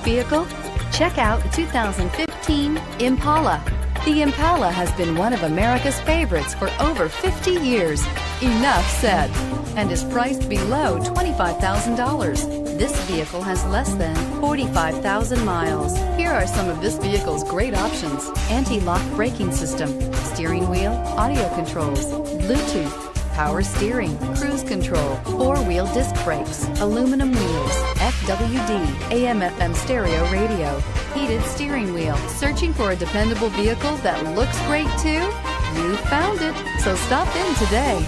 vehicle? Check out the 2015 Impala. The Impala has been one of America's favorites for over 50 years. Enough said. And is priced below $25,000. This vehicle has less than 45,000 miles. Here are some of this vehicle's great options: anti-lock braking system, steering wheel audio controls, Bluetooth, power steering, cruise control, four-wheel disc brakes, aluminum wheels, FWD, AM/FM stereo radio, heated steering wheel. Searching for a dependable vehicle that looks great too? You found it, so stop in today.